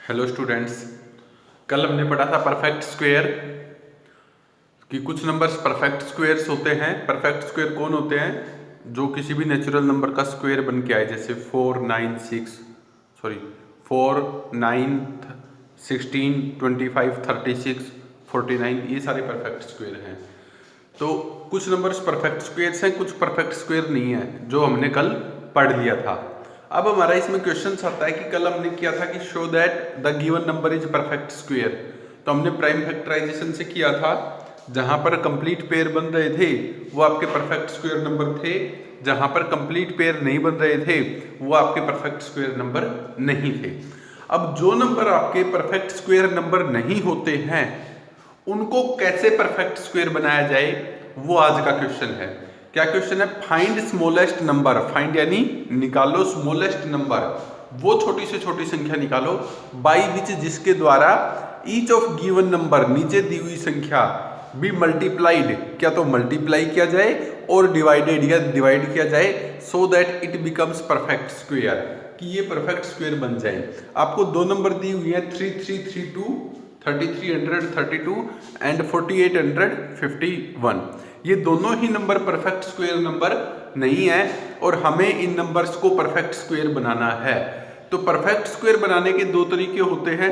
Hello students, कल हमने पढ़ा था परफेक्ट स्क्वायर कि कुछ नंबर्स परफेक्ट स्क्वायर्स होते हैं। परफेक्ट स्क्वायर कौन होते हैं? जो किसी भी नेचुरल नंबर का स्क्वायर बन के आए, जैसे 4, 9, 16, 25, 36, 49, ये सारे परफेक्ट स्क्वायर हैं। तो कुछ नंबर्स परफेक्ट स्क्वायर्स हैं, कुछ परफेक्ट स्क्वायर नहीं है, जो हमने कल पढ़ लिया था। अब हमारा इसमें क्वेश्चन आता है कि कल हमने किया था कि show that the given number is perfect square. तो हमने प्राइम फैक्टराइजेशन से किया था। जहां पर कंप्लीट पेयर बन रहे थे वो आपके परफेक्ट स्क्वायर नंबर थे, जहां पर कंप्लीट पेयर नहीं बन रहे थे वो आपके परफेक्ट स्क्वायर नंबर नहीं थे। अब जो नंबर आपके परफेक्ट स्क्वायर नंबर नहीं होते हैं उनको कैसे परफेक्ट स्क्वायर बनाया जाए, वो आज का क्वेश्चन है। क्या क्वेश्चन है? Find smallest number. फाइंड यानी निकालो स्मॉलेस्ट नंबर, वो छोटी से छोटी संख्या निकालो बाई विच जिसके द्वारा ईच ऑफ गिवन नंबर, नीचे दी हुई संख्या, बी मल्टीप्लाइड, क्या तो मल्टीप्लाई किया जाए और डिवाइडेड या डिवाइड किया जाए, so that it becomes perfect square, कि ये परफेक्ट स्क्वायर बन जाए। आपको दो नंबर दी हुई है 3332, 3332 एंड 4851। ये दोनों ही नंबर परफेक्ट स्क्वायर नंबर नहीं है और हमें इन नंबर्स को परफेक्ट स्क्वायर बनाना है। तो परफेक्ट स्क्वायर बनाने के दो तरीके होते हैं।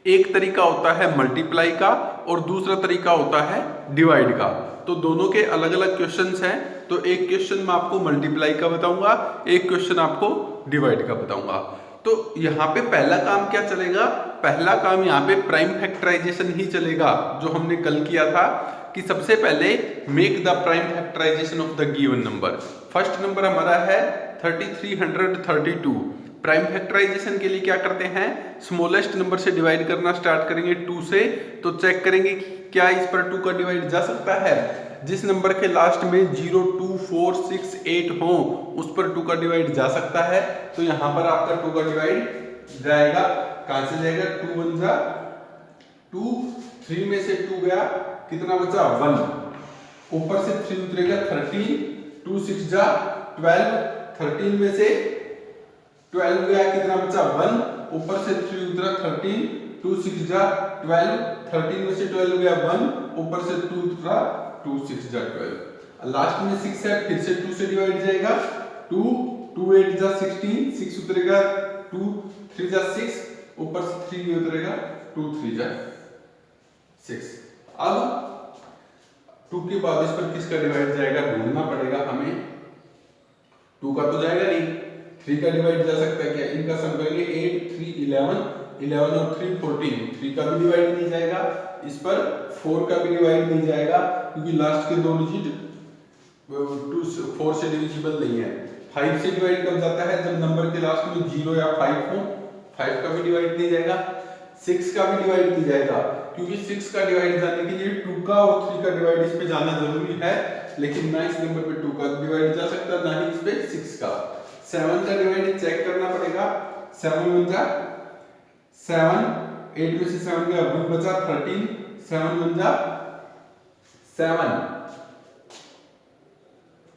एक तरीका होता है मल्टीप्लाई का और दूसरा तरीका होता है डिवाइड का। तो दोनों के अलग अलग क्वेश्चंस हैं। तो एक क्वेश्चन मैं आपको मल्टीप्लाई का बताऊंगा, एक क्वेश्चन आपको डिवाइड का बताऊंगा। तो यहाँ पे पहला काम क्या चलेगा? पहला काम यहाँ पे प्राइम फैक्टराइजेशन ही चलेगा, जो हमने कल किया था कि सबसे पहले make the prime factorization of the given number. First number हमारा है 3332। प्राइम फैक्टराइजेशन के लिए क्या करते हैं? स्मॉलेस्ट नंबर से डिवाइड करना स्टार्ट करेंगे 2 से। तो चेक करेंगे कि क्या इस पर 2 का डिवाइड जा सकता है। जिस नंबर के लास्ट में 0, 2, 4, 6, 8 हो उस पर 2 का डिवाइड जा सकता है। तो यहां पर आपका 2 का डिवाइड जाएगा। कहां से जाएगा? 2 1 जा 2, 3 में से 2 गया, कितना बचा? 1। ऊपर से 3 उतरेगा 13, 2 6 जा 12, 13 में से 12 गया, कितना बचा? 1। ऊपर से 3 उतरा 13, 2 6 जा 12, 13 में से 12 गया 1, ऊपर से 2 उतरा 2 6 जा 12। लास्ट में 6 है, फिर से 2 से डिवाइड जाएगा 2, 2 8 जा 16, 6 उतरेगा 2 3 जा 6, ऊपर से 3 भी उतरेगा 2 3 जा 6। अब 2 के बाद इस पर किसका डिवाइड जाएगा ढूंढना पड़ेगा हमें। 2 का तो जाएगा नहीं, 3 का डिवाइड जा सकता है क्या? इनका सम करेंगे 8 3 11, 11 और 3 14। 3 का भी डिवाइड नहीं जाएगा, इस पर 4 का भी डिवाइड नहीं जाएगा क्योंकि लास्ट के दो डिजिट 4 से डिविजिबल नहीं है। 5 से डिवाइड कब जाता है? जब नंबर के लास्ट में 0 या 5 हो। 5 का भी डिवाइड नहीं जाएगा, 6 का भी डिवाइड नहीं जाएगा क्योंकि 6 का डिवाइड जाने के लिए 2 का और 3 का डिवाइड इस पे जाना जरूरी है, लेकिन ना इस नंबर पे 2 का डिवाइड जा सकता, ना ही इस पे 6 का। 7 का डिवाइड चेक करना पड़ेगा। 7 1 जा 7, 8 में से 7 गया 1 बचा 13, 7 1 जा 7,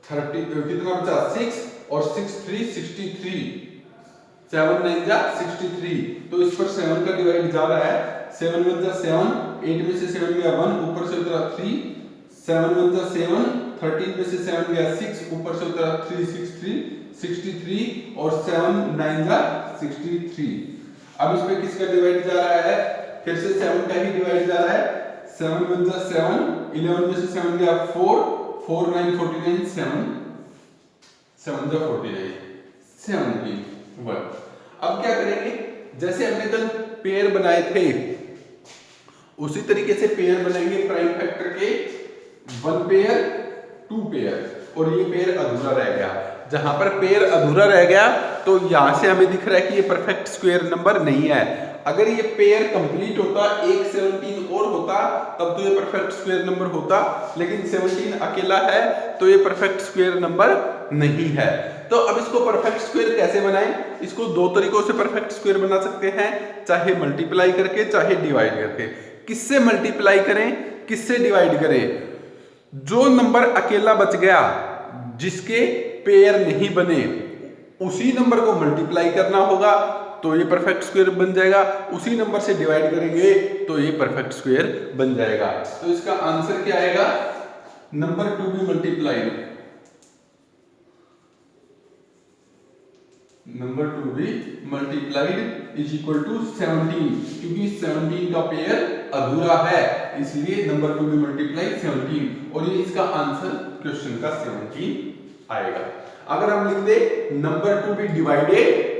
30 कितना बचा? 6 और 6 3 63, 7 9 जा 63। तो इस पर 7 का डिवाइड जा रहा है। 7 1 जा 7, 8 में से 7 गया 1, ऊपर से उतरा 3, 7 1 जा 7, 13 में से 7 गया 6, ऊपर से उतरा 3 6 3 63 और 7 9 जा 63। अब इस पे किसका डिवाइड जा रहा है? फिर से 7 का ही डिवाइड जा रहा है। 7 1 जा 7, 11 में से 7 गया 4, 4 9 49, 7 7 जा 49, 71। अब क्या करेंगे? जैसे हमने कल पेयर बनाए थे उसी तरीके से पेयर बनाएंगे प्राइम फैक्टर के। 1 पेयर 2 पेयर, और ये पेयर अधूरा रह गया। जहां पर पेयर अधूरा रह गया तो यहां से हमें दिख रहा है कि ये परफेक्ट स्क्वायर नंबर नहीं है। अगर ये पेयर कंप्लीट होता, एक 17 और होता, तब तो ये परफेक्ट स्क्वायर नंबर होता, लेकिन 17 अकेला है तो ये परफेक्ट स्क्वायर नंबर नहीं है। तो अब इसको परफेक्ट स्क्वायर कैसे बनाएं? इसको दो तरीकों से परफेक्ट स्क्वायर बना सकते हैं, चाहे मल्टीप्लाई करके चाहे डिवाइड करके। किससे मल्टीप्लाई करें, किससे डिवाइड करें? जो नंबर अकेला बच गया, जिसके पेयर नहीं बने, उसी नंबर को मल्टीप्लाई करना होगा तो ये परफेक्ट स्क्वायर बन जाएगा, उसी नंबर से डिवाइड करेंगे तो ये परफेक्ट स्क्वायर बन जाएगा। तो इसका आंसर क्या आएगा, number to be multiplied, number to be multiplied is equal to 17, क्योंकि 17 का पेयर अधूरा है इसलिए नंबर टू बी मल्टीप्लाइड 17, और ये इसका आंसर क्वेश्चन का 17 आएगा। अगर हम लिख दे नंबर टू बी डिवाइडेड,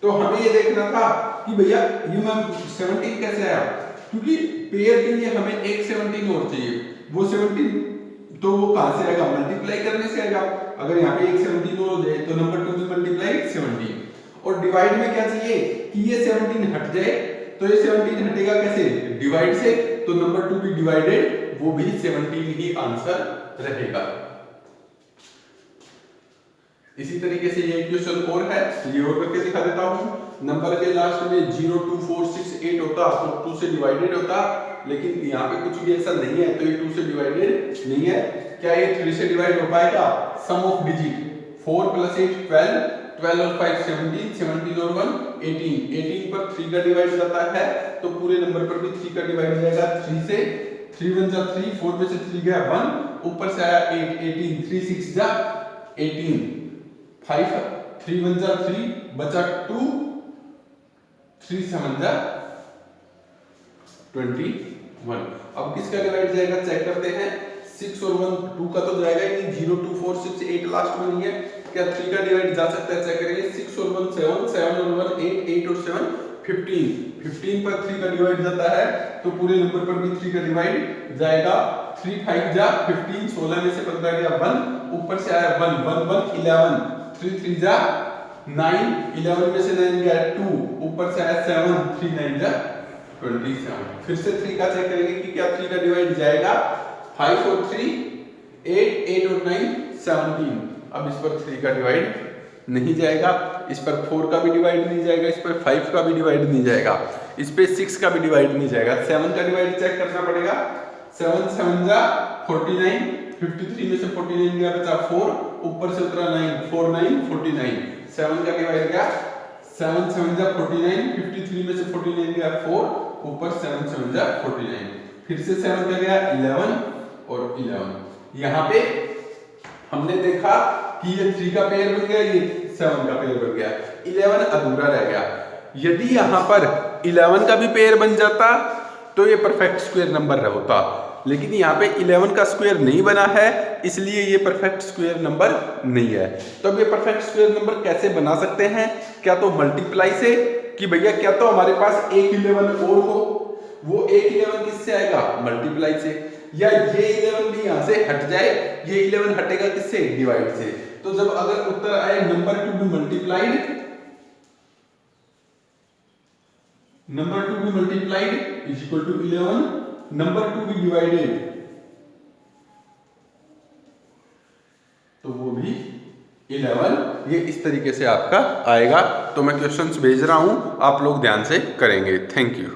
तो हमें ये देखना था कि भैया ये मैम 17 कैसे आया, क्योंकि पेयर के लिए हमें एक 17 और चाहिए, वो 17 तो वो कहां से आएगा, मल्टीप्लाई करने से आएगा। अगर यहाँ पे एक 17 और हो जाए तो नंबर टू बी मल्टीप्लाई 17, और डिवाइड में क्या चाहिए कि ये 17 हट जाए, तो ये 17 हटेगा कैसे, डिवाइड से, तो नंबर टू बी डिवाइडेड वो भी 17 ही आंसर रहेगा। इसी तरीके से ये क्वेश्चन और है, ये और करके दिखा देता हूं। नंबर के लास्ट में 0 2 4 6 8 होता तो 2 से डिवाइडेड होता, लेकिन यहाँ पे कुछ भी ऐसा नहीं है तो ये 2 से डिवाइडेड नहीं है। क्या ये 3 से डिवाइड हो पाएगा, सम ऑफ डिजिट 4 + 8 12, 12 और 5 17, 17 और 1 18, 18 पर 3 का डिवाइड जाता है तो पूरे नंबर पर भी 3 का डिवाइड जाएगा 3 से, 3 1 जा 3, 4 में से 3 गया 1, ऊपर से आया 8, 18, 3 6 जा 18, 5 3 1 जा 3 बचा 2, 3 7 जा 21। अब किसका डिवाइड जाएगा चेक करते हैं, 6 और 1 2 का तो जाएगा ही नहीं, 0 2 4 6 8 लास्ट में नहीं है, क्या 3 का डिवाइड जा सकता है, चेक करेंगे, 6 और 1 7, 7 और 1 8, 8 और 7 15, 15 पर 3 का डिवाइड जाता है तो पूरे नंबर पर भी 3 का डिवाइड जाएगा, 3 5 जा 15, 16 में से 15 गया 1, ऊपर से आया 1 1 1 11, 3 3 जा 9, 11 में से 9 गया 2, ऊपर से आया 7, 3 9 जा 27। फिर से 3 का चेक करेंगे कि क्या 3 का डिवाइड जाएगा, 5 और 3 8, 8 और 9 17। अब इस पर 3 का डिवाइड नहीं जाएगा, इस पर 4 का भी डिवाइड नहीं जाएगा, इस पर 5 का भी डिवाइड नहीं जाएगा, इस पे 6 का भी डिवाइड नहीं जाएगा। 7 का डिवाइड चेक करना पड़ेगा, 7 7 जा 49, 53 में से 49 गया बचा 4, ऊपर से उतरा 9, 4 9 49, 7 का डिवाइड गया 7 7 जा 49, 53 में से 49 गया 4, ऊपर 7 7 जा 49, फिर से 7 का गया 11 और 11। यहाँ पे हमने देखा कि ये 3 का पेयर बन गया, ये 7 का पेयर बन गया, 11 अधूरा रह गया। यदि यहाँ पर 11 का भी पेयर बन जाता तो ये परफेक्ट स्क्वायर नंबर होता, लेकिन यहाँ पे 11 का स्क्वायर नहीं बना है इसलिए ये परफेक्ट स्क्वायर नंबर नहीं है। तो अब ये परफेक्ट स्क्वायर नंबर कैसे बना सकते हैं, क्या तो मल्टीप्लाई से, कि भैया क्या तो हमारे पास एक 11 और हो, वो एक 11 किससे आएगा, मल्टीप्लाई से, या ये 11 भी यहाँ से हट जाए, ये 11 हटेगा किससे, डिवाइड से। तो जब अगर उत्तर आए number to be multiplied, number to be multiplied is equal to 11, number to be divided, तो वो भी 11, ये इस तरीके से आपका आएगा। तो मैं क्वेश्चंस भेज रहा हूं, आप लोग ध्यान से करेंगे। Thank you.